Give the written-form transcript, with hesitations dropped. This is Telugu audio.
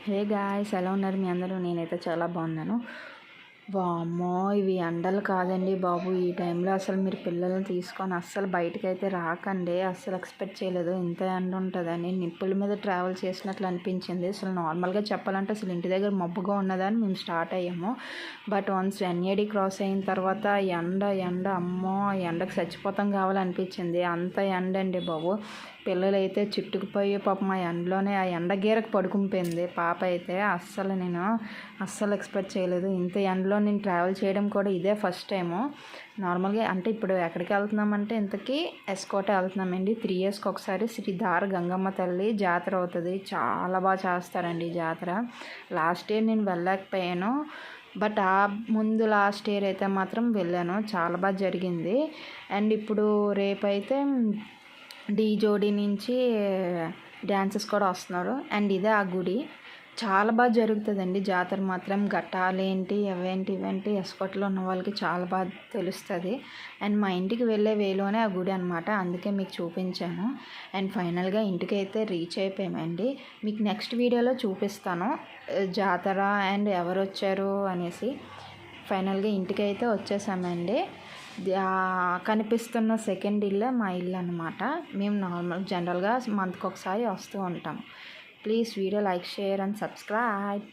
హే గాయ్స్, ఎలా ఉన్నారు మీ అందరూ? నేనైతే చాలా బాగున్నాను. వామ్మో, ఇవి ఎండలు కాదండి బాబు. ఈ టైంలో అసలు మీరు పిల్లల్ని తీసుకొని అస్సలు బయటకైతే రాకండి. అస్సలు ఎక్స్పెక్ట్ చేయలేదు ఇంత ఎండ ఉంటుందని. నిప్పుల మీద ట్రావెల్ చేసినట్లు అనిపించింది. అసలు నార్మల్గా చెప్పాలంటే అసలు ఇంటి దగ్గర మబ్బుగా ఉన్నదని మేము స్టార్ట్ అయ్యాము. బట్ వన్స్ ఎన్ఏడి క్రాస్ అయిన తర్వాత ఎండ అమ్మో, ఎండకు చచ్చిపోతాం కావాలనిపించింది. అంత ఎండ అండి బాబు. పిల్లలు అయితే చుట్టుకుపోయి పాపం ఆ ఎండలోనే ఆ ఎండ గీరకు పడుకునిపోయింది పాప అయితే. నేను అస్సలు ఎక్స్పెక్ట్ చేయలేదు. ఇంత ఎండలో నేను ట్రావెల్ చేయడం కూడా ఇదే ఫస్ట్ టైము. నార్మల్గా అంటే ఇప్పుడు ఎక్కడికి వెళ్తున్నామంటే ఇంతకీ ఎస్కోటే వెళ్తున్నామండి. 3 yearsకి ఒకసారి శ్రీ ధార గంగమ్మ తల్లి జాతర అవుతుంది. చాలా బాగా చేస్తారండి ఈ జాతర. లాస్ట్ ఇయర్ నేను వెళ్ళలేకపోయాను, బట్ ఆ ముందు లాస్ట్ ఇయర్ అయితే మాత్రం వెళ్ళాను. చాలా బాగా జరిగింది. అండ్ ఇప్పుడు రేపైతే డీ జోడీ నుంచి డ్యాన్సెస్ కూడా వస్తున్నారు. అండ్ ఇదే ఆ గుడి. చాలా బాగా జరుగుతుందండి జాతర మాత్రం. ఘట్టాలేంటి ఇవేంటి ఎస్కోట్లో ఉన్న వాళ్ళకి చాలా బాగా తెలుస్తుంది. అండ్ మా ఇంటికి వెళ్ళే వేలోనే ఆ గుడి అనమాట, అందుకే మీకు చూపించాను. అండ్ ఫైనల్గా ఇంటికి అయితే రీచ్ అయిపోయామండి. మీకు నెక్స్ట్ వీడియోలో చూపిస్తాను జాతర అండ్ ఎవరు వచ్చారు అనేసి. ఫైనల్గా ఇంటికి అయితే వచ్చేసామండి. కనిపిస్తున్న సెకండ్ ఇల్లే మా ఇల్లు అనమాట. మేము జనరల్గా మంత్కి ఒకసారి వస్తూ ఉంటాం. Please video like, share and subscribe.